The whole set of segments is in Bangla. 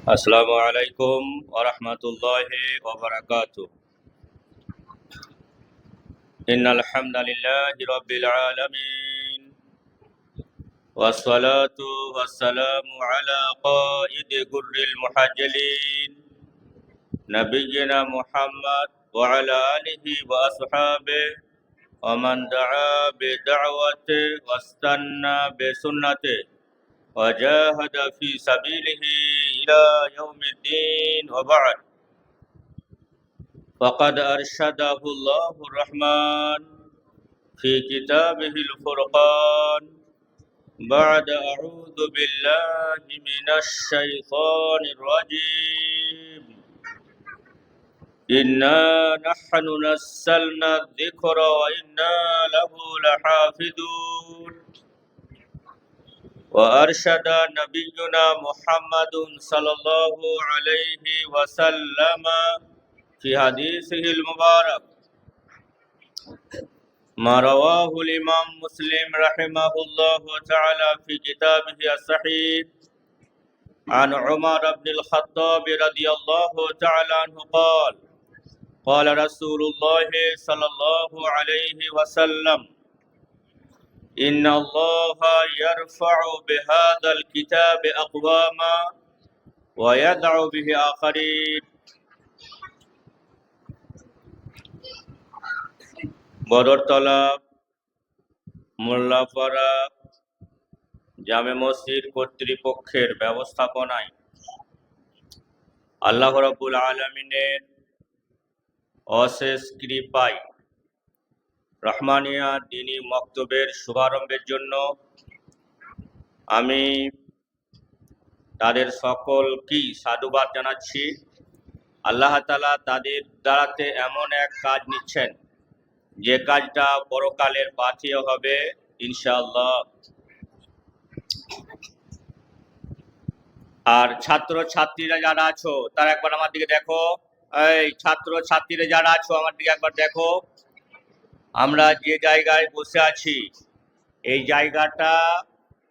আসসালামু আলাইকুম ওয়া রাহমাতুল্লাহি ওয়া বারাকাতুহু। ইন্নাল হামদালিল্লাহি রাব্বিল আলামিন ওয়াস সালাতু ওয়াস সালামু আলা কায়িদি গুররিল মুহাজ্জিলিন নাবিয়্যিনা মুহাম্মদ ওয়া আলা আলিহি ওয়া আসহাবিহি ওয়া মান দাআ বিদা'ওয়াতিহি ওয়াস্তান্না বিসুন্নতিহি ওয়া জাহাদা ফি সাবিলিহি ইলা ইয়াউমিদ্দিন ওয়া বা'দ। فقد أرشده الله الرحمن في كتابه الفرقان بعد أعوذ بالله من الشيطان الرجيم إنا نحن نزلنا الذكر وإنا له لحافظون وأرشد نبينا محمد صلى الله عليه وسلم في حديثه المبارك ما رواه الإمام مسلم رحمه الله تعالى في كتابه الصحيح عن عمر بن الخطاب رضي الله تعالى عنه قال قال رسول الله صلى الله عليه وسلم إن الله يرفع بهذا الكتاب أقواما ويدع به آخرين। বদরতলা মোল্লাপাড়া জামে মসজিদ কর্তৃপক্ষের ব্যবস্থাপনায় আল্লাহ রাব্বুল আলামিনের অশেষ কৃপায় রহমানিয়া দ্বীনী মক্তবের শুভারম্ভের জন্য আমি তাদের সকলকেই সাধুবাদ জানাচ্ছি। আল্লাহ তাআলা তাদের দ্বারাতে এমন এক কাজ নিচ্ছেন যে কাজটা পরকালের পাথেয় হবে ইনশাআল্লাহ। আর ছাত্র ছাত্রীরা যারা আছো তারা একবার আমার দিকে দেখো। এই ছাত্র ছাত্রীরা যারা আছো আমার দিকে একবার দেখো। আমরা যে জায়গায় বসে আছি এই জায়গাটা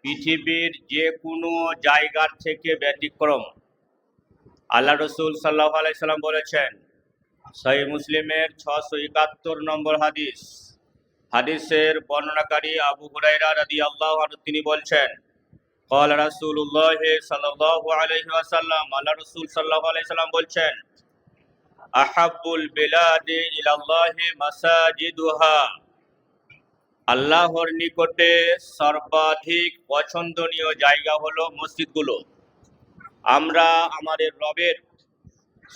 পৃথিবীর যে কোনো জায়গার থেকে ব্যতিক্রম। আল্লাহ রসুল সাল্লাল্লাহু আলাইহি সাল্লাম বলেছেন, সহিহ মুসলিমের 671 নম্বর হাদিস, হাদিসের বর্ণনাকারী আবু হুরায়রা রাদিয়াল্লাহু আনহু তিনি বলছেন, قال রাসূলুল্লাহ সাল্লাল্লাহু আলাইহি ওয়াসাল্লাম, আল্লাহ রাসূল সাল্লাল্লাহু আলাইহি সাল্লাম বলছেন, আহাব্বুল বিলাদি ইলাল্লাহি মাসাজিদুহা, আল্লাহর নিকটে সর্বাধিক পছন্দনীয় জায়গা হলো মসজিদগুলো। আমরা আমাদের রবের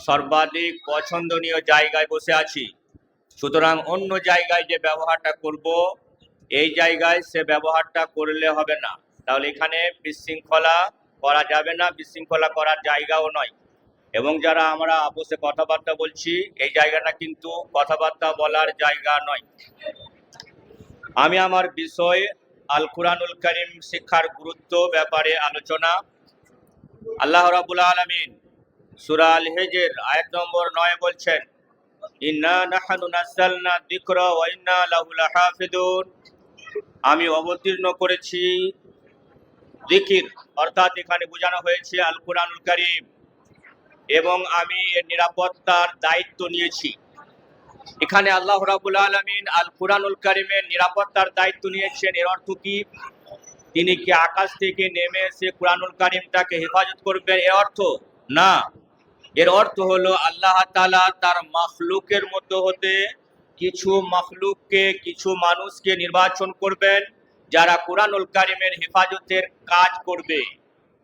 সর্বাধিক পছন্দনীয় জায়গায় বসে আছি, সুতরাং অন্য জায়গায় যে ব্যবহারটা করব এই জায়গায় সে ব্যবহারটা করলে হবে না। তাহলে এখানে বিশৃঙ্খলা করা যাবে না, বিশৃঙ্খলা করার জায়গাও নয়। এবং যারা আমরা আপোষে কথাবার্তা বলছি এই জায়গাটা কিন্তু কথাবার্তা বলার জায়গা নয়। আমি আমার বিষয় আল কুরআনুল কারীম শিক্ষার গুরুত্ব ব্যাপারে আলোচনা। আল্লাহ রাব্বুল আলামিন সূরা আল হিজর আয়াত নম্বর 9 বলছেন, ইন্না নাহনু নাযালনা যিকরা ওয়া ইন্না লাহু লাহাফিজুন, আমি অবতীর্ণ করেছি জিকির, অর্থাৎ এখানে বোঝানো হয়েছে আল কুরআনুল কারীম, এবং আমি এর নিরাপত্তার দায়িত্ব নিয়েছি। এখানে আল্লাহ রাব্বুল আলামিন আল কুরআনুল কারীমের নিরাপত্তার দায়িত্ব নিয়েছেন। এর অর্থ কি? তিনি কি আকাশ থেকে নেমে এসে কুরআনুল কারীমটাকে হেফাজত করবেন এর অর্থ না। এর অর্থ হলো আল্লাহ তাআলা তার মাখলুকের মধ্যে হতে কিছু মাখলুককে, কিছু মানুষকে নির্বাচন করবেন যারা কুরআনুল কারীমের হেফাজতের কাজ করবে।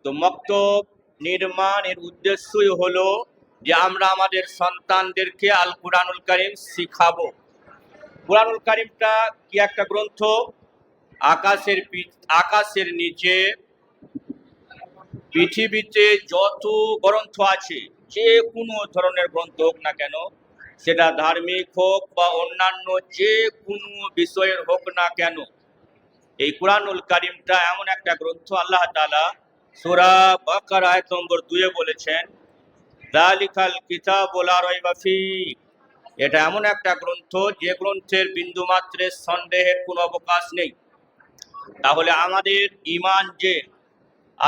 তো মক্তব নির্মাণের উদ্দেশ্যই হলো যে আমরা আমাদের সন্তানদেরকে আল কুরআনুল কারীম শিখাবো। কুরআনুল কারীমটা কি একটা গ্রন্থ? আকাশের নিচে পৃথিবীতে যত গ্রন্থ আছে, যে কোনো ধরনের গ্রন্থ হোক না কেন, সেটা ধার্মিক হোক বা অন্যান্য যে কোনো বিষয়ের হোক না কেন, এই কুরআনুল কারীমটা এমন একটা গ্রন্থ, আল্লাহ তাআলা সূরা বাকারা আয়াত নম্বর 2 বলেছেন, যালিকাল কিতাবু লা রাইবা ফীহ, এটা এমন একটা গ্রন্থ যে গ্রন্থের বিন্দুমাত্রের সন্দেহের কোনো অবকাশ নেই। তাহলে আমাদের ঈমান যে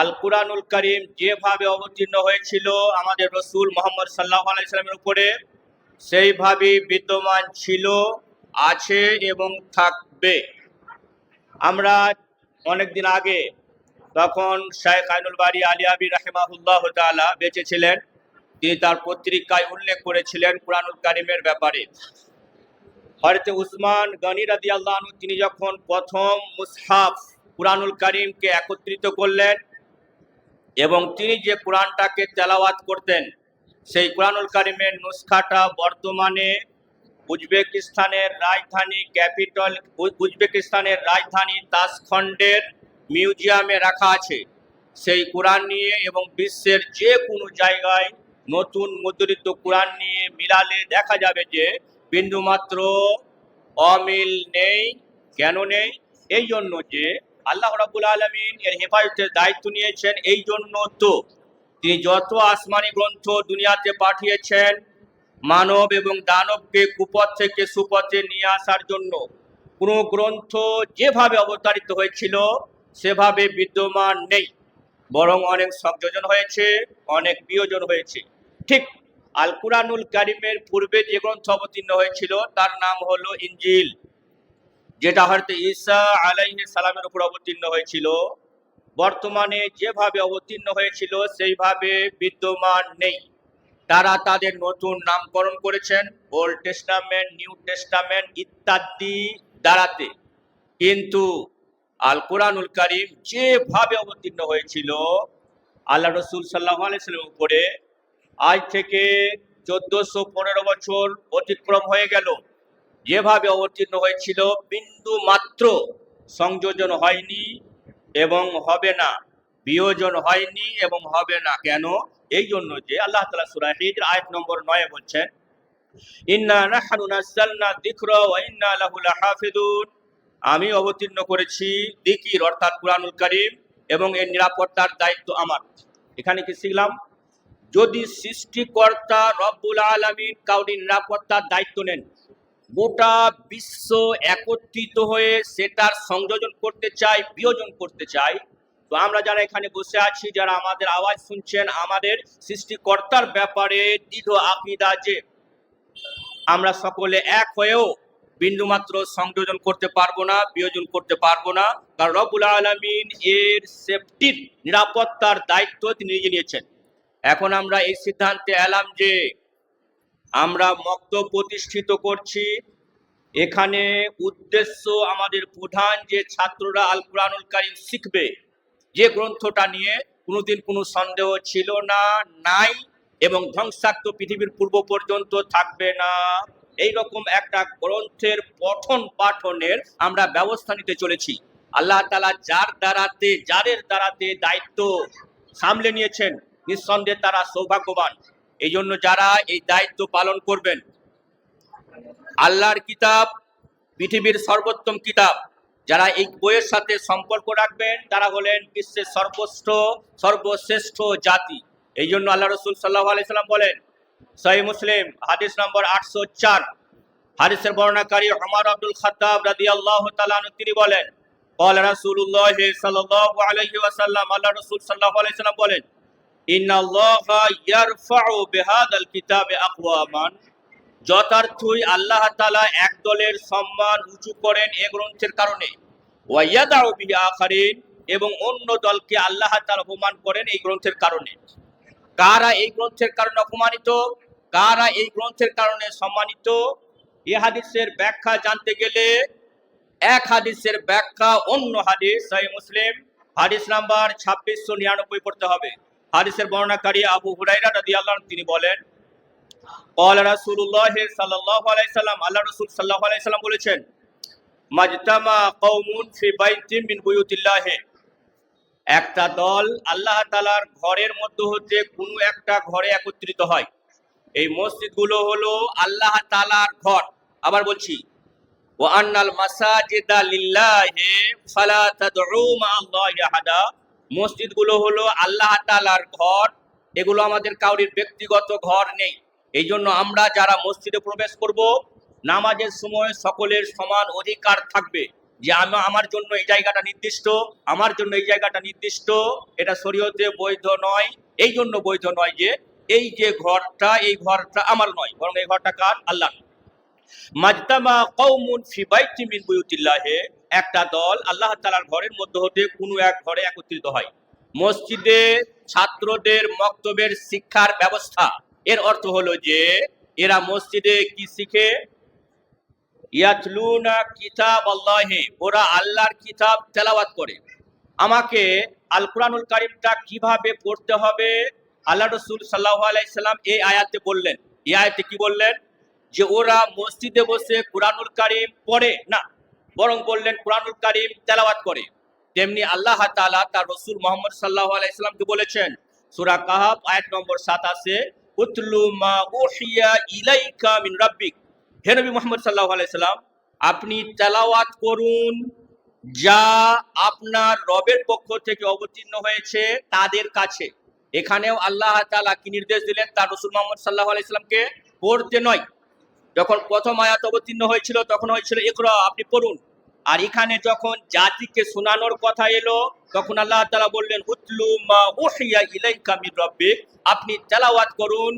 আল কুরআনুল কারীম যেভাবে অবতীর্ণ হয়েছিল আমাদের রাসূল মুহাম্মদ সাল্লাল্লাহু আলাইহি সাল্লামের উপরে, সেইভাবেই বিদ্যমান ছিল, আছে এবং থাকবে। আমরা অনেকদিন আগে, তখন শাইখ আইনুল বারী আলিয়াবী রাহিমাহুল্লাহ তাআলা বেঁচে ছিলেন, তিনি তার পত্রিকায় উল্লেখ করেছিলেন কুরআনুল কারীমের ব্যাপারে। হযরত উসমান গনি রাদিয়াল্লাহু আনহু তিনি যখন প্রথম মুসহাফ কুরআনুল কারীমকে একত্রিত করলেন এবং তিনি যে কোরআনটাকে তেলাওয়াত করতেন, সেই কুরআনুল কারীমের নুসখাটা বর্তমানে উজবেকিস্তানের রাজধানী তাশখন্ডের মিউজিয়ামে রাখা আছে। সেই কোরআন নিয়ে এবং বিশ্বের যে কোনো জায়গায় নতুন মুদ্রিত কোরআন নিয়ে মিলালে দেখা যাবে যে বিন্দুমাত্র অমিল নেই। কেন নেই? এই জন্য যে আল্লাহ রাব্বুল আলামিন এর হেফাজতের দায়িত্ব নিয়েছেন। এই জন্য তো তিনি যত আসমানি গ্রন্থ দুনিয়াতে পাঠিয়েছেন মানব এবং দানবকে কুপথ থেকে সুপথে নিয়ে আসার জন্য। কোনো গ্রন্থ যেভাবে অবতারিত হয়েছিল সেভাবে বিদ্যমান নেই, বরং অনেক সংযোজন হয়েছে, অনেক বিয়োজন হয়েছে। ঠিক আল কুরআনুল কারীমের পূর্বে যে গ্রন্থ অবতীর্ণ হয়েছিল তার নাম হলো ইনজিল, যেটা হযরত ঈসা আলাইহিস সালামের উপর অবতীর্ণ হয়েছিল। বর্তমানে যেভাবে অবতীর্ণ হয়েছিল সেইভাবে বিদ্যমান নেই। তারা তাদের নতুন নামকরণ করেছেন, ওল্ড টেস্টামেন্ট, নিউ টেস্টামেন্ট ইত্যাদি দ্বারাতে। কিন্তু আল কুরআনুল কারীম যেভাবে অবতীর্ণ হয়েছিল আল্লাহ রাসূল সাল্লাল্লাহু আলাইহি ওয়াসাল্লামের উপরে, আজ থেকে 1415 বছর অতিক্রম হয়ে গেল, যেভাবে অবতীর্ণ হয়েছিল বিন্দু মাত্র সংযোজন হয়নি এবং হবে না, বিয়োজন হয়নি এবং হবে না। কেন? এই জন্য যে আল্লাহ তাআলা সূরা হিজর আয়াত নম্বর 9 বলছেন, ইন্না নাহনু নাযালনা যিকরা ওয়া ইন্না লাহু লাহাফিজুন। আমি অবতীর্ণ করেছি যিকির অর্থাৎ কুরআনুল কারীম এবং এর নিরাপত্তার দায়িত্ব আমার। এখানে কি শিখলাম? যদি সৃষ্টিকর্তা রব্বুল আলামিন কাউরি নিরাপত্তার দায়িত্ব নেন, গোটা বিশ্ব একত্রিত হয়ে সেটার সংযোজন করতে চায়, বিয়োজন করতে চায়, তো আমরা যারা এখানে বসে আছি, যারা আমাদের আওয়াজ শুনছেন, আমাদের সৃষ্টিকর্তার ব্যাপারে দৃঢ় আকীদা যে আমরা সকলে এক হয়েও বিন্দুমাত্র সংযোজন করতে পারবো না, বিয়োজন করতে পারবো না, কারণ রব্বুল আলামিন এর সেফটির নিরাপত্তার দায়িত্ব তিনি নিজে নিয়েছেন। এখন আমরা এই সিদ্ধান্তে এলাম যে আমরা মক্তব প্রতিষ্ঠিত করছি। এখানে উদ্দেশ্য আমাদের প্রধান যে ছাত্ররা আল কুরআনুল কারীম শিখবে, যে গ্রন্থটা নিয়ে কোনোদিন কোনো সন্দেহ ছিল না, নাই এবং ধ্বংসাত্মক পৃথিবীর পূর্ব পর্যন্ত থাকবে না, এই রকম একটা গ্রন্থের পঠন পাঠনের আমরা ব্যবস্থা নিতে চলেছি। আল্লাহ তাআলা যাদের দ্বারাতে দায়িত্ব সামলে নিয়েছেন, নিঃসন্দেহে তারা সৌভাগ্যবান। এই জন্য যারা এই দায়িত্ব পালন করবেন, আল্লাহর কিতাব পৃথিবীর সর্বোত্তম কিতাব, যারা এই বইয়ের সাথে সম্পর্ক রাখবেন তারা হলেন বিশ্বের সর্বশ্রেষ্ঠ জাতি। এই জন্য আল্লাহ রাসূল সাল্লাল্লাহু আলাইহি সাল্লাম বলেন, সহিহ মুসলিম হাদিস নম্বর 804, হাদিসের বর্ণনাকারী ওমর আব্দুল খাত্তাব রাদিয়াল্লাহু তাআলা আনহু তিনি বলেন, ক্বালা রাসূলুল্লাহ সাল্লাল্লাহু আলাইহি ওয়াসাল্লাম, আল্লাহ রাসূল সাল্লাল্লাহু আলাইহি সাল্লাম বলেন, ইন্নাল্লাহা ইয়ারফাউ বিহাদাল কিতাবে আকওয়ামান। যথার্থই আল্লাহ তাআলা এক দলের সম্মান উঁচু করেন এ গ্রন্থের কারণে, ওয়া ইয়াদাউ বিহি আখারিন, এবং অন্য দলকে আল্লাহ তাআলা অপমান করেন এই গ্রন্থের কারণে। কারা এই গ্রন্থের কারণে অপমানিত, কারা এই গ্রন্থের কারণে সম্মানিত? এই হাদিসের ব্যাখ্যা জানতে গেলে এক হাদিসের ব্যাখ্যা অন্য হাদিস সহিহ মুসলিম হাদিস নাম্বার 2699 পড়তে হবে। হাদিসের বর্ণনাকারী আবু হুরায়রা রাদিয়াল্লাহু আনহু তিনি বলেন, ক্বালা রাসূলুল্লাহ সাল্লাল্লাহু আলাইহি সাল্লাম, আল্লাহ রাসূল সাল্লাল্লাহু আলাইহি সাল্লাম বলেছেন, মাজতামা কওমুন ফি বাইতিন মিন বুয়ুতিল্লাহ। একটা দল আল্লাহ তাআলার ঘরের মধ্যে হতে কোনো একটা ঘরে একত্রিত হয়। এই মসজিদগুলো হলো আল্লাহ তাআলার ঘর। আবার বলছি, ওয়া আন্নাল মাসাজিদা লিল্লাহি ফালা তাদউ মা আল্লাহি আহাদা। মসজিদগুলো হলো আল্লাহ তাআলার ঘর, এগুলো আমাদের কাউরির ব্যক্তিগত ঘর নেই। এই জন্য আমরা যারা মসজিদে প্রবেশ করব, নামাজের সময় সকলের সমান অধিকার থাকবে। যে আমার জন্য এই জায়গাটা নির্দিষ্ট, আমার জন্য এই জায়গাটা নির্দিষ্ট, এটা শরীয়তে বৈধ নয়। এই জন্য বৈধ নয় যে এই যে ঘরটা, এই ঘরটা আমার নয়, বরং এই ঘরটা কার? আল্লাহ। মাজতামা কওমুন ফি বাইতিন মিন বুয়ুতিল্লাহ, একটা দল আল্লাহ তাআলার ঘরের মধ্যে হতে কোনো এক ঘরে একত্রিত হয়। মসজিদে ছাত্রদের মক্তবের শিক্ষার ব্যবস্থা, এর অর্থ হলো যে এরা মসজিদে কি শিখে? ইয়াতলুনা কিতাব আল্লাহি, ওরা আল্লাহর কিতাব তেলাওয়াত করে। আমাকে আল কোরআনুল কারীমটা কিভাবে পড়তে হবে আল্লাহ রাসূল সাল্লাল্লাহু আলাইহি সাল্লাম এই আয়াতে বললেন। এই আয়াতে কি বললেন? যে ওরা মসজিদে বসে কোরআনুল কারীম পড়ে না, বরং বললেন কোরআনুল কারীম তেলাওয়াত করে। তেমনি আল্লাহ তাআলা তার রাসূল মুহাম্মদ সাল্লাল্লাহু আলাইহি সাল্লামকে বলেছেন সূরা কাহাফ আয়াত নম্বর 87, উতলু মা উহিয়া ইলাইকা মিন রাব্বিক, হে নবী মুহাম্মদ সাল্লাল্লাহু আলাইহি সাল্লাম, আপনি তেলাওয়াত করুন যা আপনার রবের পক্ষ থেকে অবতীর্ণ হয়েছে তাদের কাছে। এখানেও আল্লাহ তাআলা কি নির্দেশ দিলেন? তার রাসূল মুহাম্মদ সাল্লাল্লাহু আলাইহি সাল্লামকে পড়তে নয়। যখন প্রথম আয়াত অবতীর্ণ হয়েছিল তখন হয়েছিল ইকরা, আপনি পড়ুন। আর এখানে যখন জাতিকে শোনানোর কথা এলো তখন আল্লাহ তাআলা বললেন উতলু মা উহিয়া ইলাইকা মির রাব্বিক, আপনি তেলাওয়াত করুন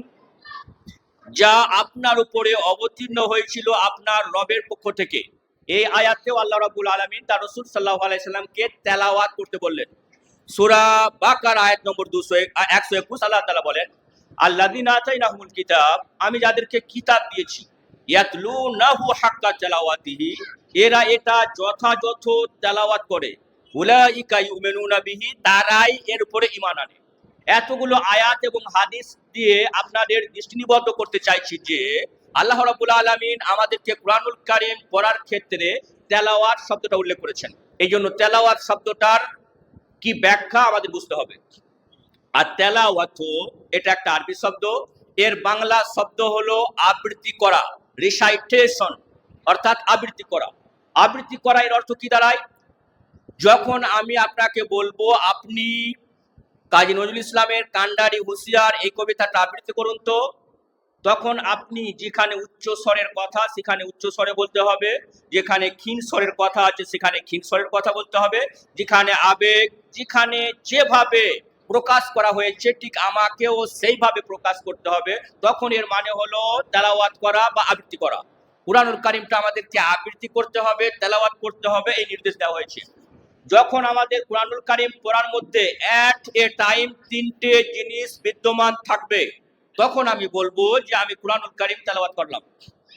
যা আপনার উপরে অবতীর্ণ হয়েছিল আপনার রবের পক্ষ থেকে। এই আয়াতেও আল্লাহ রাব্বুল আলামিন তার রাসূল সাল্লাল্লাহু আলাইহি সাল্লামকে তেলাওয়াত করতে বললেন। সূরা বাকারা আয়াত নম্বর 121 আল্লাহ তাআলা বলেন আল্লাযিনা আতাইনাহুমুল কিতাব, আমি যাদেরকে কিতাব দিয়েছি, ইয়াতলুনাহু হাক্কা তিলাওয়াতিহি, এরা এটা যথাযথ তেলাওয়াত করে। উলাইকা ইউমিনুনা বিহি, তারাই এর উপরে ঈমান আনে। এতগুলো আয়াত এবং হাদিস দিয়ে আপনাদের দৃষ্টিনিবদ্ধ করতে চাইছি যে আল্লাহ রাব্বুল আলামিন আমাদেরকে কোরআনুল কারীম পড়ার ক্ষেত্রে তেলাওয়াত শব্দটা উল্লেখ করেছেন। এই জন্য তেলাওয়াত শব্দটার কি ব্যাখ্যা আমাদের বুঝতে হবে। আর তেলাওয়াত এটা একটা আরবি শব্দ, এর বাংলা শব্দ হলো আবৃত্তি করা, রিসাইটেশন, অর্থাৎ আবৃত্তি করা। আবৃত্তি করা এর অর্থ কি দাঁড়ায়? যখন আমি আপনাকে বলবো আপনি কাজী নজরুল ইসলামের কান্ডারি হুঁশিয়ার এই কবিতাটা আবৃত্তি করুন, তো তখন আপনি যেখানে উচ্চ স্বরের কথা সেখানে উচ্চ স্বরে বলতে হবে, যেখানে ক্ষীণ স্বরের কথা আছে সেখানে ক্ষীণ স্বরের কথা বলতে হবে, যেখানে আবেগ, যেখানে যেভাবে প্রকাশ করা হয়েছে ঠিক আমাকেও সেইভাবে প্রকাশ করতে হবে। তখন এর মানে হলো তেলাওয়াত করা বা আবৃত্তি করা। কুরআনুল কারীমটা আমাদেরকে আবৃত্তি করতে হবে, তেলাওয়াত করতে হবে, এই নির্দেশ দেওয়া হয়েছে। যখন আমাদের কুরআনুল কারীম পড়ার মধ্যে এট এ টাইম তিনটে জিনিস বিদ্যমান থাকবে তখন আমি বলবো যে আমি কুরআনুল কারীম তেলাওয়াত করলাম।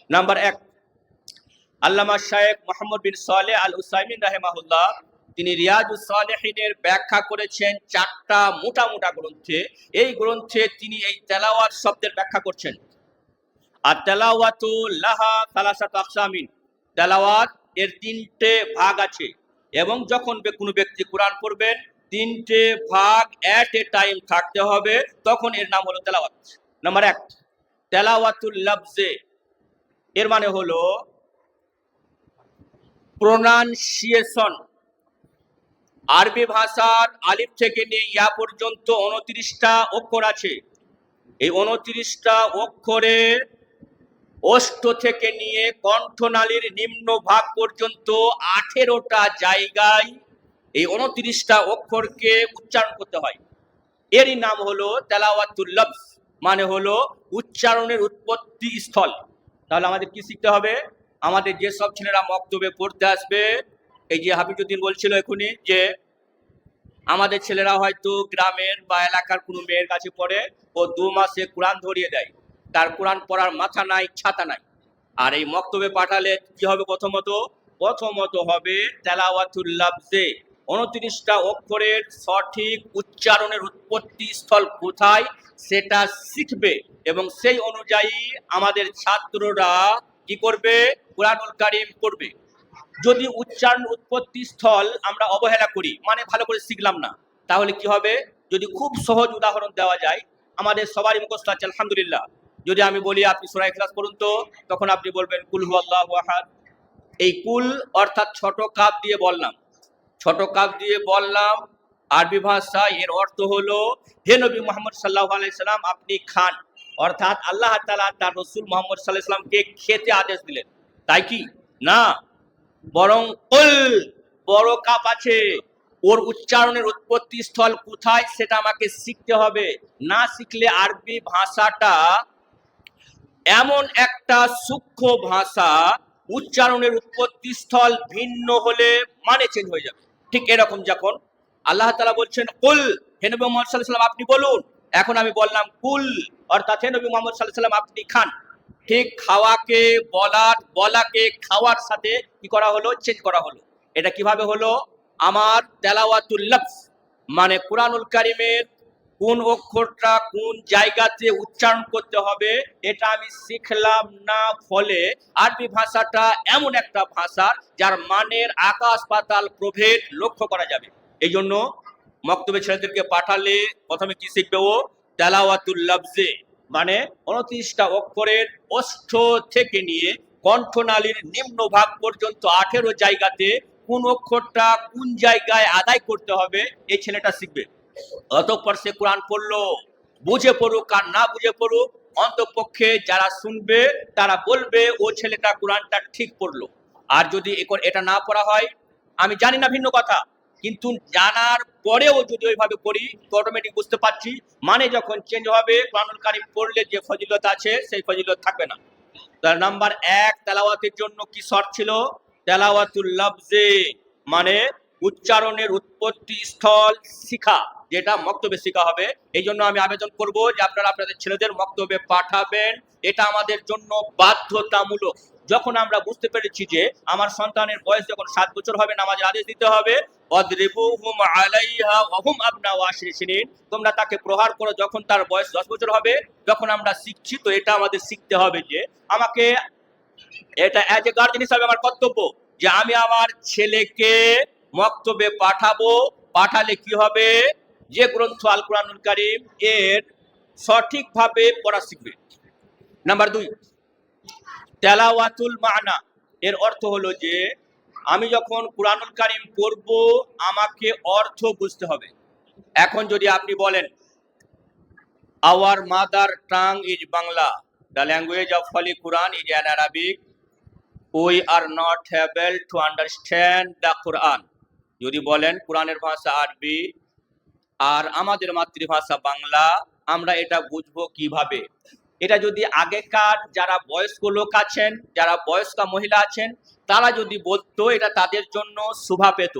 নাম্বার 1, আল্লামা শাইখ মুহাম্মদ বিন সালেহ আল উসাইমিন রাহিমাহুল্লাহ, তিনি রিয়াজুস সালেহিনের ব্যাখ্যা করেছেন 4টা মোটা মোটা গ্রন্থে। এই গ্রন্থে তিনি এই তেলাওয়াত শব্দের ব্যাখ্যা করছেন। আর তেলাওয়াতু লাহা সালাসাতু আকসামিন, তেলাওয়াত এর 3টে ভাগ আছে এবং যখন কোনো ব্যক্তি কোরআন পড়বেন 3টে ভাগ এট এ টাইম থাকতে হবে, তখন এর নাম হলো তেলাওয়াত। নাম্বার 1, তেলাওয়াতুল লফজে, এর মানে হলো প্রোনাউন্সিয়েশন। আরবি ভাষার আলিফ থেকে নিয়ে ইয়া পর্যন্ত 29টা অক্ষর আছে। এই 29টা অক্ষরের ওষ্ঠ থেকে নিয়ে কণ্ঠনালীর নিম্ন ভাগ পর্যন্ত 18টা জায়গায় এই 29টা অক্ষরকে উচ্চারণ করতে হয়। এরই নাম হলো তেলাওয়াতুল লফজ, মানে হলো উচ্চারণের উৎপত্তি স্থল। তাহলে আমাদের কি শিখতে হবে? আমাদের যেসব ছেলেরা মক্তবে পড়তে আসবে, এই যে হাফিজউদ্দিন বলছিল এখনই যে আমাদের ছেলেরা হয়তো গ্রামের বা এলাকার কোনো মেয়ের কাছে পড়ে, ও 2 মাসে কোরআন ধরিয়ে দেয়, তার কোরআন পড়ার মাথা নাই, ছাতা নাই। আর এই মক্তবে পাঠালে কি হবে? প্রথমত হবে তেলাওয়াতুল লফজে, 29টা অক্ষরের সঠিক উচ্চারণের উৎপত্তি স্থল কোথায় সেটা শিখবে এবং সেই অনুযায়ী আমাদের ছাত্ররা কি করবে? কুরআনুল কারীম পড়বে। যদি উচ্চারণ উৎপত্তি স্থল আমরা অবহেলা করি, মানে ভালো করে শিখলাম না, তাহলে কি হবে? যদি খুব সহজ উদাহরণ দেওয়া যায়, আমাদের সবারই মুখস্থ আছে আলহামদুলিল্লাহ। যদি আমি বলি আপনি সূরা ইখলাস পড়ুন, তো তখন আপনি বলবেন কুল হুয়াল্লাহু আহাদ। এই কুল অর্থাৎ ছোট কাপ দিয়ে বললাম, ছোট কাপ দিয়ে বললাম। আরবি ভাষায় এর অর্থ হলো হে নবী মুহাম্মদ সাল্লাল্লাহু আলাইহি সাল্লাম আপনি খান, অর্থাৎ আল্লাহ তাআলা তার রাসূল মুহাম্মদ সাল্লাল্লাহু আলাইহি সাল্লামকে খেতে আদেশ দিলেন, তাই কি না? বরং কুল, বড় কাপ আছে, ওর উচ্চারণের উৎপত্তি স্থল কোথায় সেটা আমাকে শিখতে হবে। না শিখলে আরবি ভাষাটা এমন একটা সূক্ষ্ম ভাষা, উচ্চারণের উৎপত্তি স্থল ভিন্ন হলে মানে চেঞ্জ হয়ে যাবে। ঠিক এরকম যখন আল্লাহ তাআলা বলছেন কুল, হে নবী মুহাম্মদ সাল্লাল্লাহু আলাইহি ওয়াসাল্লাম আপনি বলুন, এখন আমি বললাম কুল, অর্থাৎ হে নবী মুহাম্মদ সাল্লাল্লাহু আলাইহি ওয়াসাল্লাম আপনি খান। ঠিক খাওয়াকে বলাকে খাওয়ার সাথে কি করা হলো, চেঞ্জ করা হলো। এটা কিভাবে হলো? আমার তেলাওয়াতুল লফজ, মানে কুরআনুল কারীমের কোন অক্ষরটা কোন জায়গাতে উচ্চারণ করতে হবে এটা আমি শিখলাম না, ফলে আরবি ভাষাটা এমন একটা ভাষা যার মানের আকাশ পাতাল প্রভেদ লক্ষ্য করা যাবে। এই জন্য মক্তবে ছেলেদেরকে পাঠালে প্রথমে কি শিখবে ও? তেলাওয়াতুল লফজে, মানে 29টা অক্ষরের ওষ্ঠ থেকে নিয়ে কণ্ঠনালীর নিম্ন ভাগ পর্যন্ত 18 জায়গাতে কোন অক্ষরটা কোন জায়গায় আদায় করতে হবে এই ছেলেটা শিখবে। অতঃপর সে কোরআন পড়লো, বুঝে পড়ুক আর না বুঝে পড়ুক, অন্তপক্ষে যারা শুনবে তারা বলবে ও ছেলেটা কোরআনটা ঠিক পড়লো। আর যদি এটা না পড়া হয়, আমি জানি না ভিন্ন কথা, কিন্তু জানার পরেও যদি ওইভাবে পড়ি তো অটোমেটিক বুঝতে পারছি মানে যখন চেঞ্জ হবে কোরআনুল কারীম পড়লে যে ফজিলত আছে সেই ফজিলত থাকবে না। তার নাম্বার 1 তেলাওয়াতের জন্য কি শর্ত ছিল? তেলাওয়াতুল লফজে, মানে উচ্চারণের উৎপত্তি স্থল শিখা, যেটা মক্তবে শিখা হবে। এই জন্য আমি আবেদন করব যে আপনারা আপনাদের ছেলেদের মক্তবে পাঠাবেন, এটা আমাদের জন্য বাধ্যতামূলক। যখন আমরা বুঝতে পেরেছি যে আমার সন্তানের বয়স যখন 7 বছর হবে নামাজের আদেশ দিতে হবে, অদ্রিবুহুম আলাইহা ওয়া হুম আবনাউ 10 সিনিন, তোমরা তাকে প্রহার করো যখন তার বয়স 10 বছর হবে। যখন আমরা শিখছি তো এটা আমাদের শিখতে হবে যে আমাকে, এটা অ্যাজ এ গার্জিয়ান হিসাবে আমার কর্তব্য যে আমি আমার ছেলেকে মক্তবে পাঠাবো। পাঠালে কি হবে? যে গ্রন্থ আল কোরআনুল কারীম এর সঠিকভাবে পড়া শিখবে। নাম্বার 2 তেলাওয়াতুল মানা, এর অর্থ হলো যে আমি যখন কোরআনুল কারীম পড়বো আমাকে অর্থ বুঝতে হবে। এখন যদি আপনি বলেন our mother tongue is Bangla, the language of holy Quran is an Arabic, we are not able to understand the Quran, যদি বলেন কোরআনের ভাষা আরবি আর আমাদের মাতৃভাষা বাংলা, আমরা এটা বুঝবো কিভাবে? এটা যদি আগেকার যারা বয়স্ক লোক আছেন, যারা বয়স্কা মহিলা আছেন, তারা যদি বলতো এটা তাদের জন্য শোভা পেত,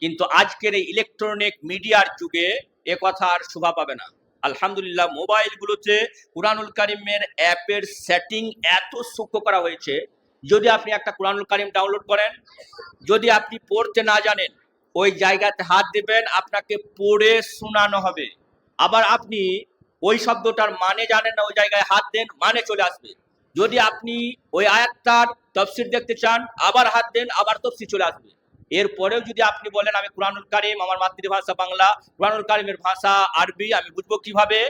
কিন্তু আজকের এই ইলেকট্রনিক মিডিয়ার যুগে এ কথা আর শোভা পাবে না। আলহামদুলিল্লাহ মোবাইলগুলোতে কুরআনুল কারীমের অ্যাপের সেটিং এত সূক্ষ্ম করা হয়েছে, যদি আপনি একটা কুরআনুল কারীম ডাউনলোড করেন, যদি আপনি পড়তে না জানেন ওই জায়গাতে হাত দিবেন আপনাকে পড়ে শোনানো হবে। আবার আপনি ওই শব্দটার মানে জানেন না, ওই জায়গায় হাত দেন মানে চলে আসবে। যদি আপনি ওই আয়াতটার তাফসীর দেখতে চান আবার হাত দেন আবার তাফসীর চলে আসবে। এরপরেও যদি আপনি বলেন আমি কুরআনুল কারীম আমার মাতৃভাষা বাংলা, কুরআনুল কারীমের ভাষা আরবি, আমি বুঝবো কিভাবে?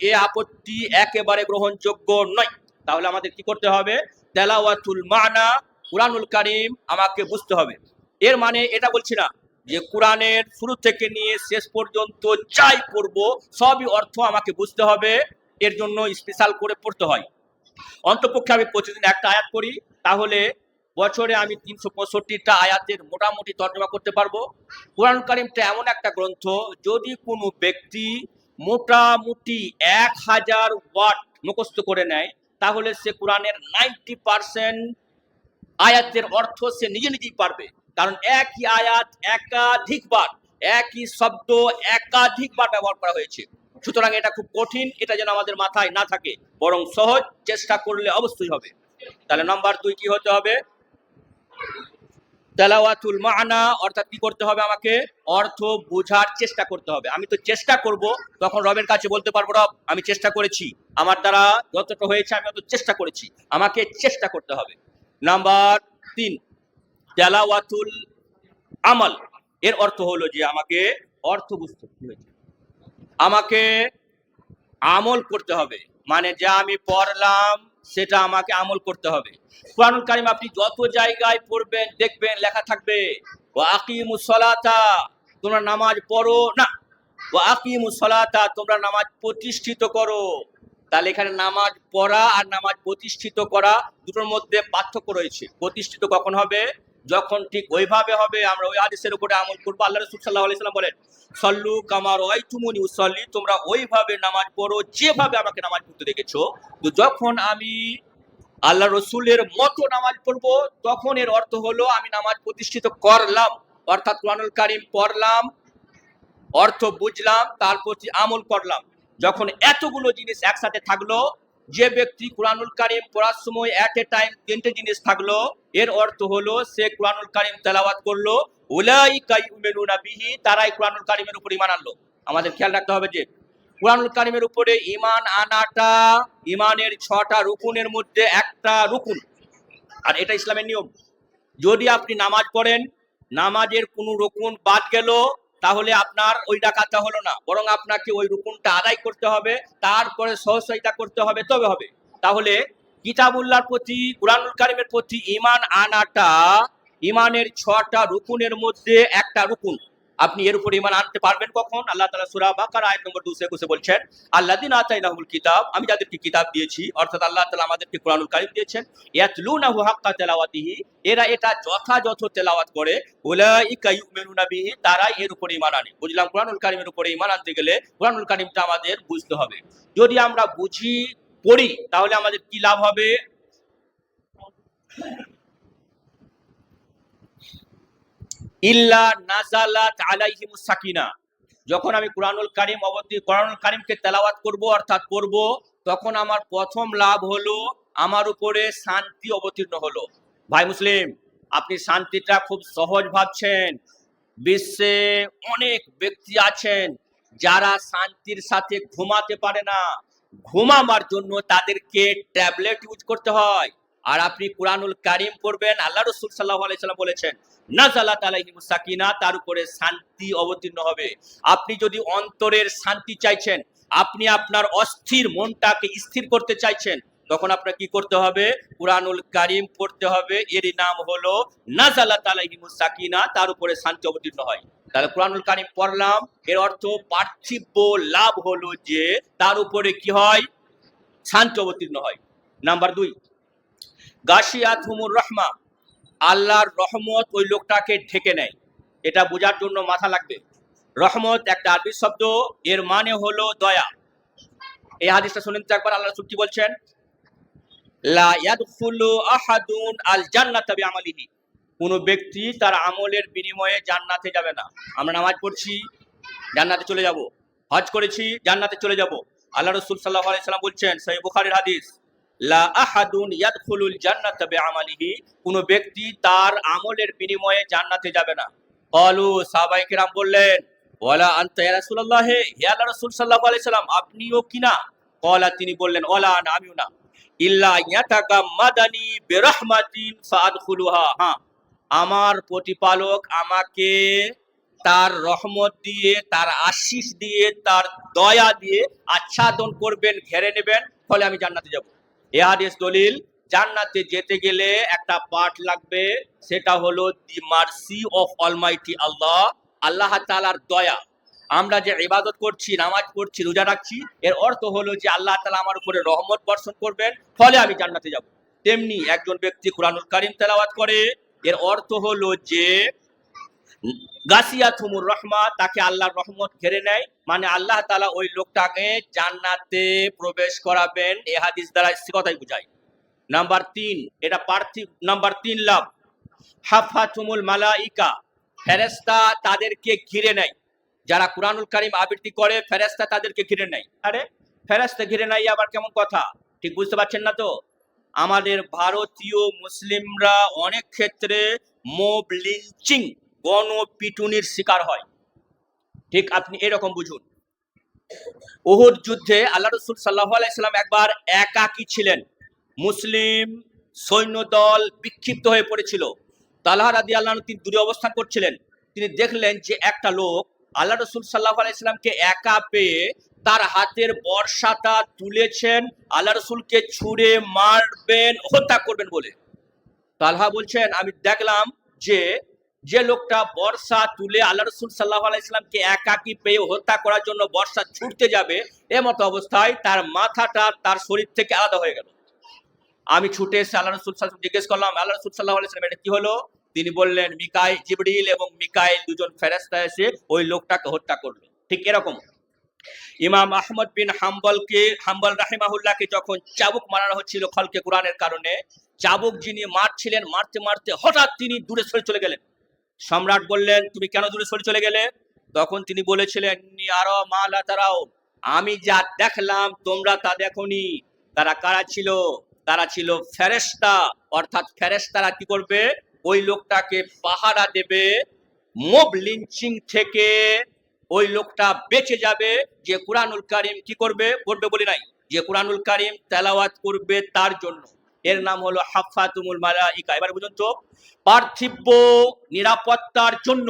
এ আপত্তি একেবারে গ্রহণযোগ্য নয়। তাহলে আমাদের কি করতে হবে? তেলাওয়াতুল মানা, কুরআনুল কারীম আমাকে বুঝতে হবে। এর মানে এটা বলছি না যে কোরআনের শুরু থেকে নিয়ে শেষ পর্যন্ত যাই পড়বো সবই অর্থ আমাকে বুঝতে হবে, এর জন্য স্পেশাল করে পড়তে হয়। অন্তপক্ষে আমি প্রতিদিন একটা আয়াত পড়ি, তাহলে বছরে আমি 365টা আয়াতের মোটামুটি তর্জমা করতে পারবো। কোরআন কারীমটা এমন একটা গ্রন্থ, যদি কোনো ব্যক্তি মোটামুটি 1000 ওয়ার্ড মুখস্থ করে নেয় তাহলে সে কোরআনের 90% আয়াতের অর্থ সে নিজে নিজেই পারবে। কারণ একই আয়াত একাধিকবার, একই শব্দ একাধিকবার ব্যবহার করা হয়েছে। সুতরাং এটা খুব কঠিন, এটা যেন আমাদের মাথায় না থাকে, বরং সহজ, চেষ্টা করলে অবশ্যই হবে। তাহলে নাম্বার 2 কি হতে হবে? তেলাওয়াতুল মানা, অর্থাৎ কি করতে হবে? আমাকে অর্থ বোঝার চেষ্টা করতে হবে। আমি তো চেষ্টা করব, তখন রবের কাছে বলতে পারবো রব আমি চেষ্টা করেছি, আমার দ্বারা যতটা হয়েছে আমি অত চেষ্টা করেছি, আমাকে চেষ্টা করতে হবে। নাম্বার 3 তেলাওয়াতুল আমল, এর অর্থ হলো যে আমাকে অর্থ বুঝতে হবে, আমাকে আমল করতে হবে, মানে যা আমি পড়লাম সেটা আমাকে আমল করতে হবে। কুরআনুল কারীম আপনি যত জায়গায় পড়বেন দেখবেন লেখা থাকবে ওয়া আকিমুস সালাতা, তোমরা নামাজ পড়ো না, ওয়া আকিমুস সালাতা, তোমরা নামাজ প্রতিষ্ঠিত করো। তাহলে এখানে নামাজ পড়া আর নামাজ প্রতিষ্ঠিত করা দুটোর মধ্যে পার্থক্য রয়েছে। প্রতিষ্ঠিত কখন হবে? যখন ঠিক ওইভাবে হবে আমরা ওই হাদিসের উপরে আমল করবো। আল্লাহ রাসূল সাল্লাল্লাহু আলাইহি ওয়াসাল্লাম বলেন, সল্লু কামা রাআইতুমুনি উসাল্লি, তোমরা ওইভাবে নামাজ পড়ো যেভাবে আমাকে নামাজ পড়তে দেখেছো। তো যখন আমি আল্লাহ রসুলের মতো নামাজ পড়বো, তখন এর অর্থ হলো আমি নামাজ প্রতিষ্ঠিত করলাম, অর্থাৎ কুরআনুল কারীম পড়লাম, অর্থ বুঝলাম, তার প্রতি আমল করলাম। যখন এতগুলো জিনিস একসাথে থাকলো, যে ব্যক্তি কুরআনুল কারীম পড়ার সময় এট এ টাইম তিনটে জিনিস থাকলো, এর অর্থ হলো সে কুরআনুল কারীম তেলাওয়াত করলো, উলাইকা ইউমিনুনা বিহি, তারাই কুরআনুল কারীমের উপর ঈমান আনলো। আমাদের খেয়াল রাখতে হবে যে কুরআনুল কারীমের উপরে ঈমান আনাটা ঈমানের 6টা রুকুনের মধ্যে একটা রুকুন, আর এটা ইসলামের নিয়ম। যদি আপনি নামাজ পড়েন, নামাজের কোনো রুকুন বাদ গেল, তাহলে আপনার ওই ডাকাতটা হলো না, বরং আপনাকে ওই রুকুনটা আদায় করতে হবে, তারপরে সহযোগিতা করতে হবে, তবে হবে। তাহলে কিতাবুল্লাহর প্রতি, কুরআনুল কারীমের প্রতি ঈমান আনাটা ঈমানের 6টা রুকুনের মধ্যে একটা রুকুন। আপনি এর উপর ঈমান আনতে পারবেন কখন? আল্লাহ তাআলা সূরা বাকারা আয়াত নম্বর 221 বলছেন, আল্লাযিনা আতাইনাহুমুল কিতাব, আমি যাদেরকে কিতাব দিয়েছি, অর্থাৎ আল্লাহ তাআলা আমাদেরকে কুরআনুল কারীম দিয়েছেন, ইয়াতলুনাহু হাক্কা তিলাওয়াতিহি, এরা এটা যথাযথ তেলাওয়াত করে, উলাইকা ইউমিনুনা বিহি, তারাই এর উপর ঈমান আনে। বুঝলাম, কুরআনুল কারীমের উপরে ঈমান আনতে গেলে কুরআনুল কারীমটা আমাদের বুঝতে হবে। যদি আমরা বুঝি পড়ি, তাহলে আমাদের কি লাভ হবে? ইল্লা নাজালাত আলাইহিমুস সাকিনা, যখন আমি কুরআনুল কারীমকে তেলাওয়াত করব, অর্থাৎ পড়ব, তখন আমার প্রথম লাভ হলো আমার উপরে শান্তি অবতীর্ণ হলো। ভাই মুসলিম, আপনি শান্তিটা খুব সহজ ভাবছেন। বিশ্বে অনেক ব্যক্তি আছেন যারা শান্তির সাথে ঘুমাতে পারে না, ঘুমাবার জন্য তাদেরকে ট্যাবলেট ইউজ করতে হয়। আর আপনি কুরআনুল কারীম পড়বেন, আল্লাহ রাসূল সাল্লাল্লাহু আলাইহি সাল্লাম বলেছেন, নাযালাত আলাইহিমুস সাকিনা, তার উপরে শান্তি অবতীর্ণ হবে। আপনি যদি অন্তরের শান্তি চাইছেন, আপনি আপনার অস্থির মনটাকে স্থির করতে চাইছেন, তখন আপনাকে কি করতে হবে? কুরআনুল কারীম পড়তে হবে। এরই নাম হলো নাযালাত আলাইহিমুস সাকিনা, তার উপরে শান্তি অবতীর্ণ হয়। তাহলে কুরআনুল কারীম পড়লাম, এর অর্থ পার্থিব লাভ হলো যে তার উপরে কি হয়? শান্তি অবতীর্ণ হয়। নাম্বার 2, গাশিয়াতুমুর রাহমা, আল্লাহর রহমত ওই লোকটাকে ঢেকে নেয়। এটা বোঝার জন্য মাথা লাগবে। রহমত একটা আরবি শব্দ, এর মানে হলো দয়া। এই হাদিসটা শুনেন তো একবার, আল্লাহ রাসূল কি বলছেন? লা ইয়াদখুলু আহাদুন আল জান্নাতা বিআমালিহি, কোন ব্যক্তি তার আমলের বিনিময়ে জান্নাতে যাবে না। আমরা নামাজ পড়ছি, জান্নাতে চলে যাব, হজ করেছি, জান্নাতে চলে যাব। আল্লাহ রাসূল সাল্লাল্লাহু আলাইহি সাল্লাম বলছেন, সহিহ বুখারীর হাদিস, লা আহাদুন ইয়াদখুলুল জান্নাতা বিআমালিহি, কোন ব্যক্তি তার আমলের বিনিময়ে জান্নাতে যাবে না। ক্বালু, সাহাবায়ে কেরাম বললেন, ওয়ালা আনতা ইয়া রাসূলুল্লাহ, হে আল্লাহর রাসূল সাল্লাল্লাহু আলাইহি সাল্লাম, আপনিও কি না? ক্বালা, তিনি বললেন, ওয়ালা আনা, আমিও না। ইল্লা ইয়াতাগাম্মাদানি বিরাহমাতিন ফাআদখুলুহা, হ্যাঁ, আমার প্রতিপালক আমাকে তার রহমত দিয়ে, তার আশিস দিয়ে, তার দয়া দিয়ে আচ্ছাদন করবেন, ঘেরে নেবেন, ফলে আমি জান্নাতে যাব। এ হাদিস দলিল, জান্নাতে যেতে গেলে একটা পাঠ লাগবে, সেটা হলো দি মার্সি অফ অলমাইটি আল্লাহ, আল্লাহ তাআলার দয়া। আমরা যে ইবাদত করছি, নামাজ পড়ছি, রোজা রাখছি, এর অর্থ হলো যে আল্লাহ তাআলা আমার উপরে রহমত বর্ষণ করবেন, ফলে আমি জান্নাতে যাব। তেমনি একজন ব্যক্তি কুরআনুল কারীম তেলাওয়াত করে, এর অর্থ হলো যে গাসিয়াতুমুর রাহমা, তাকে আল্লাহর রহমত ঘিরে নেয়, মানে আল্লাহ তাআলা ওই লোকটাকে জান্নাতে প্রবেশ করাবেন। এই হাদিস দ্বারা সে কথাই বোঝায়। নাম্বার 3, এটা পার্থিব। নাম্বার 3 লাভ, হাফাতুমুল মালাইকা, ফেরেশতা তাদেরকে ঘিরে নেয়। যারা কুরআনুল কারীম আবৃত্তি করে, ফেরেশতা তাদেরকে ঘিরে নেয়। আরে ফেরেশতা ঘিরে নেয় আবার কেমন কথা? ঠিক বুঝতে পারছেন না তো? আমাদের ভারতীয় মুসলিমরা অনেক ক্ষেত্রে মব লিঞ্চিং, গণপিটুনির শিকার হয়। ঠিক আপনি এরকম বুঝুন। উহুদ যুদ্ধে আল্লাহ রাসূল সাল্লাল্লাহু আলাইহি সাল্লাম একবার একাকী ছিলেন। মুসলিম সৈন্যদল বিক্ষিপ্ত হয়ে পড়েছিল। তালহা রাদিয়াল্লাহু আনহু তিনি দূরে অবস্থান করছিলেন। তিনি দেখলেন যে একটা লোক আল্লাহ রাসূল সাল্লাল্লাহু আলাইহি সাল্লামকে একা পেয়ে তার হাতের বর্শাটা তুলেছেন, আল্লাহ রাসূলকে ছুঁড়ে মারবেন, হত্যা করবেন বলে। তালহা বলছেন, আমি দেখলাম যে লোকটা বর্শা তুলে আল্লাহ রাসূল সাল্লাল্লাহু আলাইহি সাল্লামকে একাকী পেয়ে হত্যা করার জন্য বর্শা ছুঁড়তে যাবে, এমত অবস্থায় তার মাথাটা তার শরীর থেকে আলাদা হয়ে গেল। আমি ছুটে এসে আল্লাহ রাসূল সাল্লাল্লাহু আলাইহি সাল্লাম জিজ্ঞেস করলাম, আল্লাহ রাসূল সাল্লাল্লাহু আলাইহি সাল্লাম, এটা কি হলো? তিনি বললেন জিবরিল এবং মিকাইল দুজন ফেরেশতা এসে ওই লোকটাকে হত্যা করলো। ঠিক এরকম ইমাম আহমদ বিন হাম্বল রাহিমাহুল্লাহকে যখন চাবুক মারানো হচ্ছিল খলকে কোরআনের কারণে, চাবুক যিনি মারছিলেন, মারতে মারতে হঠাৎ তিনি দূরে সরে চলে গেলেন। সম্রাট বললেন, তুমি কেন দূরে সরে চলে গেলে? তখন তিনি বলেছিলেন, আরো মালা তারাও, আমি যা দেখলাম তোমরা তা দেখোনি। তারা কারা ছিল? তারা ছিল ফেরেশতা, অর্থাৎ ফেরেশতারা কি করবে? ওই লোকটাকে পাহারা দেবে, মব লিঞ্চিং থেকে ওই লোকটা বেঁচে যাবে। যে কুরআনুল কারীম কি করবে? করবে বলি নাই, যে কুরআনুল কারীম তেলাওয়াত করবে তার জন্য। এর নাম হলো হাফাতুমুল মালাইকা। এবার বুঝুন তো, পার্থিব নিরাপত্তার জন্য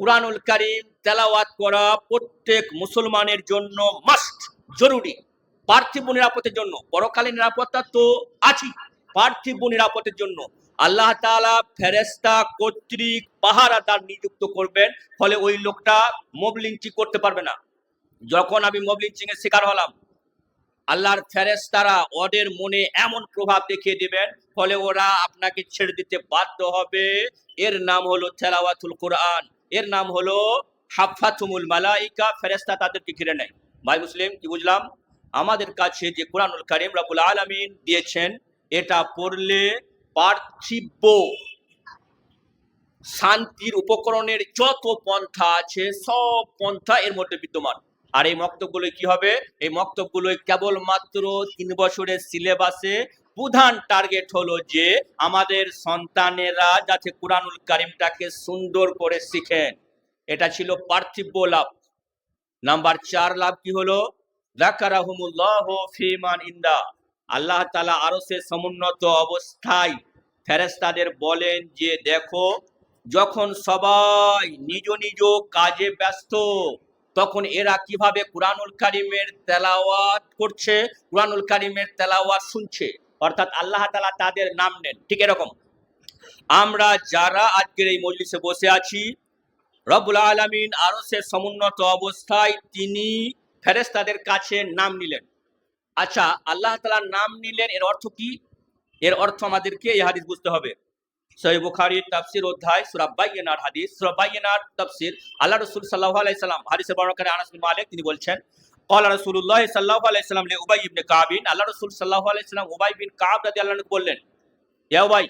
কুরআনুল কারীম তেলাওয়াত করা প্রত্যেক মুসলমানের জন্য মাস্ট, জরুরি। পার্থিব নিরাপত্তার জন্য, পরকালীন নিরাপত্তা তো আছেই, পার্থিব নিরাপত্তার জন্য আল্লাহ তাআলা ফেরেশতা কর্তৃক পাহারাদার নিযুক্ত করবেন, ফলে ওই লোকটা মব লিঞ্চিং করতে পারবে না। যখন আমি মব লিঞ্চিং এর শিকার হলাম, আল্লাহর ফেরেশতারা ওদের মনে এমন প্রভাব দেখিয়ে দিবেন, ফলে ওরা আপনাকে ছেড়ে দিতে বাধ্য হবে। এর নাম হলো তেলাওয়াতুল কোরআন, এর নাম হলো হাফাতুমুল মালাইকা। ফেরেশতা তাদেরকে ঘিরে নেয়। ভাই মুসলিম, কি বুঝলাম? আমাদের কাছে যে কুরআনুল কারীম রব্বুল আলামিন দিয়েছেন, এটা পড়লে পার্থিব শান্তির উপকরণের যত পন্থা আছে সব পন্থা এর মধ্যে বিদ্যমান। আর এই মক্তবগুলো কি হবে? এই মক্তবগুলো কেবলমাত্র 3 বছরের সিলেবাসে প্রধান টার্গেট হলো যে আমাদের সন্তানেরা যাতে কুরআনুল কারীমটাকে সুন্দর করে শিখেন। এটা ছিল পার্থিব লাভ। নাম্বার 4 লাভ কি হলো? যাকারাহুমুল্লাহু ফিমান ইনদা। আল্লাহ তাআলা আরশের সমুন্নত অবস্থায় ফেরেশতাদের বলেন যে দেখো, যখন সবাই নিজ নিজ কাজে ব্যস্ত, তখন এরা কিভাবে কুরআনুল কারীমের তেলাওয়াত করছে, কুরআনুল কারীমের তেলাওয়াত শুনছে, অর্থাৎ আল্লাহ তাআলা তাদের নাম নেন। ঠিক এরকম আমরা যারা আজকের এই মজলিসে বসে আছি, রব্বুল আলামিন আরশের সমুন্নত অবস্থায় তিনি ফেরেশতাদের কাছে নাম নিলেন। আচ্ছা, আল্লাহ তাআলার নাম নিলেন, এর অর্থ কি? এর অর্থ আমাদেরকে এই হাদিস বুঝতে হবে। সহিহ বুখারীর তাফসীর অধ্যায় সূরা বাইয়িনার হাদিস, সূরা বাইয়িনার তাফসীর, আল্লাহ রাসূল সাল্লাল্লাহু আলাইহি সাল্লাম, হাদিসের বর্ণনাকারী আনাস বিন মালিক, তিনি বলছেন, ক্বালা রাসূলুল্লাহ সাল্লাল্লাহু আলাইহি সাল্লাম লি উবাই ইবনে কাব, আল্লাহ রাসূল সাল্লাল্লাহু আলাইহি সাল্লাম উবাই বিন কাব রাদিয়াল্লাহু আনহু বললেন, ইয়া উবাই,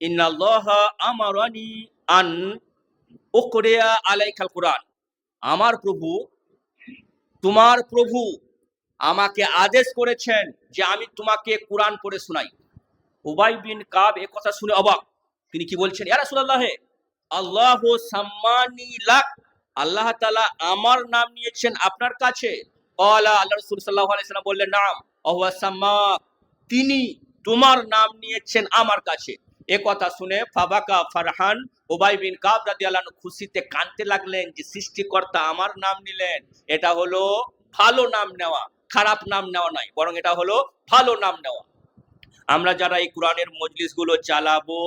ইন্নাল্লাহা আমারানি আন উকরিয়া আলাইকাল কুরআন। আমার প্রভু, তোমার প্রভু আমাকে আদেশ করেছেন যে আমি তোমাকে কুরআন পড়ে শোনাই। উবাই বিন কাব এই কথা শুনে অবাক। তিনি কি বলছেন? ইয়া রাসূলুল্লাহ, আল্লাহু সাম্মানি লাক, আল্লাহ তাআলা আমার নাম নিয়েছেন আপনার কাছে। ক্বালা, আল্লাহ রাসূল সাল্লাল্লাহু আলাইহি সাল্লাম বললেন, নাম ওয়া সাম্মাক, তিনি তোমার নাম নিয়েছেন আমার কাছে। এ কথা শুনে ফাবাকা ফারহান, উবাই বিন কাব রাদিয়াল্লাহু আনহু খুশিতে কাঁদতে লাগলেন যে সৃষ্টিকর্তা আমার নাম নিলেন। এটা হলো ভালো নাম নেওয়া, খারাপ নাম নেওয়া নয়, বরং এটা হলো ভালো নাম নেওয়া। আমরা যারা এই কোরআনের মজলিসগুলো চালাবো,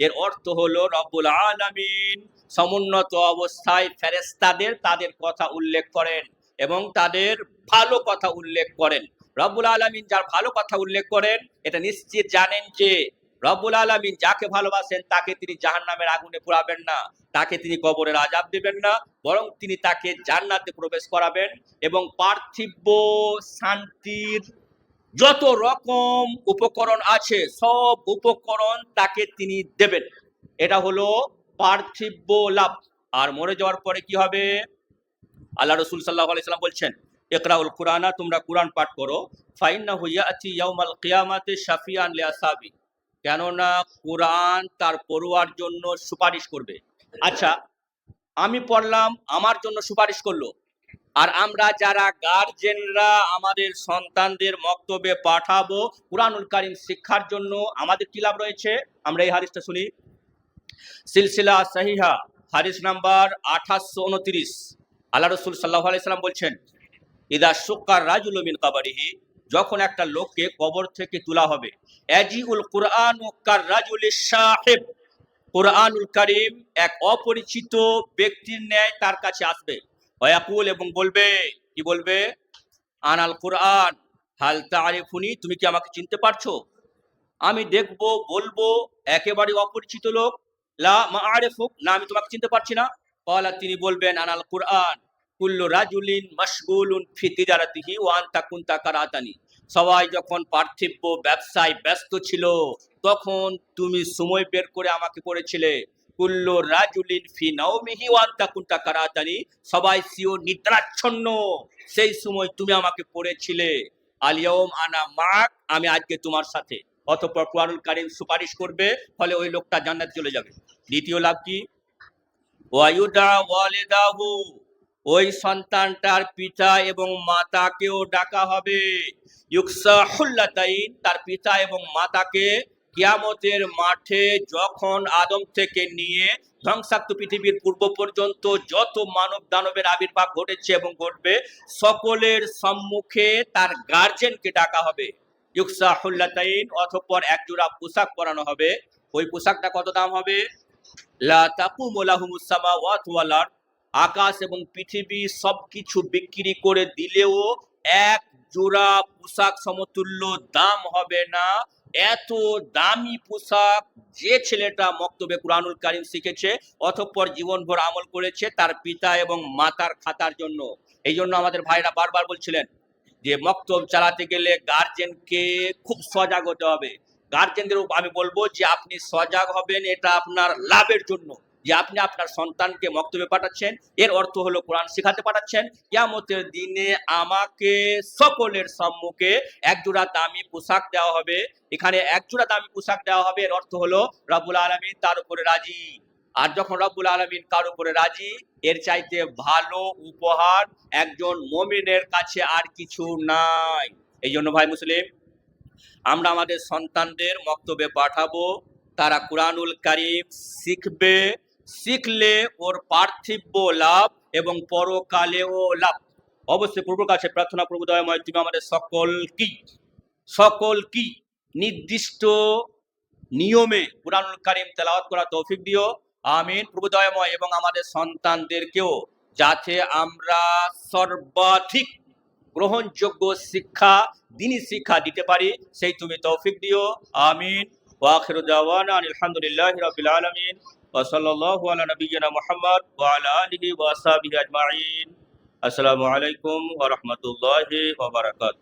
এর অর্থ হলো রব্বুল আলামিন সমুন্নত অবস্থায় ফেরেশতাদের তাদের কথা উল্লেখ করেন এবং তাদের ভালো কথা উল্লেখ করেন। রব্বুল আলামিন যার ভালো কথা উল্লেখ করেন, এটা নিশ্চিত জানেন যে রব্বুল আলামিন যাকে ভালোবাসেন তাকে তিনি জাহান্নামের আগুনে পোড়াবেন না, তাকে তিনি কবরের আযাব দিবেন না, বরং তিনি তাকে জান্নাতে প্রবেশ করাবেন এবং পার্থিব শান্তির যত রকম উপকরণ আছে সব উপকরণ তাকে তিনি দেবেন। এটা হলো পার্থিব লাভ। আর মরে যাওয়ার পরে কি হবে? আল্লাহ রাসূল সাল্লাল্লাহু আলাইহি সাল্লাম বলছেন, ইকরাউল কুরআনা, তোমরা কুরআন পাঠ করো, ফাইন্নাহু ইয়াতি ইয়াউমাল কিয়ামাতি শাফিআন লিআসহাবি, কেননা কুরআন তার পড়ুয়ার জন্য সুপারিশ করবে। আচ্ছা, আমি পড়লাম, আমার জন্য সুপারিশ করলো, আর আমরা যারা গার্জেনরা আমাদের সন্তানদের মক্তবে পাঠাবো কুরআনুল কারীম শিক্ষার জন্য, আমাদের কি লাভ রয়েছে? আমরা এই হাদিসটা শুনি। সিলসিলা সহিহা হাদিস নাম্বার 2829, আল্লাহ রাসূল সাল্লাল্লাহু আলাইহি সাল্লাম বলছেন, ইদা শুক্কার রাজুলু মিন কবরিহি, যখন একটা লোককে কবর থেকে তোলা হবে, ইয়াজিউল কুরআনু কার রাজুলিশ সাহিব, কুরআনুল কারীম এক অপরিচিত ব্যক্তির ন্যায় তার কাছে আসবে। ওয়াকুল, এবং বলবে, কি বলবে? আনাল কুরআন হাল তারিফুনি, তুমি কি আমাকে চিনতে পারছো? আমি দেখবো, বলবো, একেবারে অপরিচিত লোক, লা মা আরিফুক, না আমি তোমাকে চিনতে পারছি না। ক্বালা, তিনি বলবেন আনাল কুরআন কুল্লু রাজুলিন মাশগুলুন ফি তিজারাতিহি ওয়া আনতা কুনতা কারাতানি। সবাই যখন পার্থিব ব্যবসায় ব্যস্ত ছিল তখন তুমি সময় বের করে আমাকে পড়েছিলে। কুল্লু রাজুলিন ফি নাওমিহি ওয়া আনতা কুনতা কারাতানি, সবাই নিদ্রাচ্ছন্ন, সেই সময় তুমি আমাকে পড়েছিলে। আল ইয়াউম আনা মাক, আমি আজকে তোমার সাথে। অতঃপর কুরআনুল কারীম সুপারিশ করবে, ফলে ওই লোকটা জান্নাতে চলে যাবে। দ্বিতীয় লাভ কি? ওয়ায়ুদা ওয়ালিদাহু, ওই সন্তানটার পিতা এবং মাতাকেও ডাকা হবে। ইউকসা হুল্লাতাইন, তার পিতা এবং মাতাকে কিয়ামতের মাঠে যখন আদম থেকে নিয়ে ধ্বংসাত্ম পৃথিবীর পূর্ব পর্যন্ত যত মানব দানবের আবির্ভাব ঘটেছে এবং ঘটবে, সকলের সম্মুখে তার গার্জেনকে ডাকা হবে। ইউকসা হুল্লাতাইন, অতঃপর এক জোড়া পোশাক পরানো হবে। ওই পোশাকটা কত দাম হবে? লা তাকুমু লাহুমুস সামাওয়াতু ওয়াল আরদ, আকাশ এবং পৃথিবী সবকিছু বিক্রি করে দিলেও এক জোড়া পোশাক সমতুল্য দাম হবে না। এত দামি পোশাক যে ছেলেটা মক্তবে কুরআনুল কারীম শিখেছে, অতঃপর জীবনভর আমল করেছে তার পিতা এবং মাতার খাতার জন্য। এই জন্য আমাদের ভাইরা বারবার বলছিলেন যে মক্তব চালাতে গেলে গার্জেনকে খুব সজাগ হতে হবে। গার্জেনদের আমি বলবো যে আপনি সজাগ হবেন, এটা আপনার লাভের জন্য। যে আপনি আপনার সন্তানকে মক্তবে পাঠাচ্ছেন, এর অর্থ হলো কোরআন শেখাতে পাঠাচ্ছেন। কিয়ামতের দিনে আমাকে সকলের সম্মুখে এক জোড়া দামি পোশাক দেওয়া হবে। এখানে এক জোড়া দামি পোশাক দেওয়া হবে, এর অর্থ হলো রব্বুল আলামিন তার উপরে রাজি। আর যখন রব্বুল আলামিন কার উপরে রাজি, এর চাইতে ভালো উপহার একজন মুমিনের কাছে আর কিছু নাই। এই জন্য ভাই মুসলিম, আমরা আমাদের সন্তানদের মক্তবে পাঠাবো, তারা কুরআনুল কারীম শিখবে। শিখলে ওর পার্থিব লাভ এবং পরকালেও লাভ। অবশ্যই প্রভুর কাছে প্রার্থনা, প্রভু দয়াময় তুমি আমাদের সকল কি নির্দিষ্ট নিয়মে কুরআনুল কারীম তেলাওয়াত করা তৌফিক দিও। আমিন। প্রভু দয়াময়, এবং আমাদের সন্তানদেরকেও যাতে আমরা সর্বাধিক গ্রহণযোগ্য শিক্ষা, দ্বীনি শিক্ষা দিতে পারি, সেই তুমি তৌফিক দিও। আমিন। ওয়া আখিরু দাওয়ানা আলহামদুলিল্লাহি রাব্বিল আলামিন ওয়া সাল্লাল্লাহু আলা নাবিয়্যিনা মুহাম্মদ ওয়া আলা আলিহি ওয়া আসহাবিহি আজমাইন। আসসালামু আলাইকুম ওয়া রাহমাতুল্লাহি ওয়া বারাকাতুহু।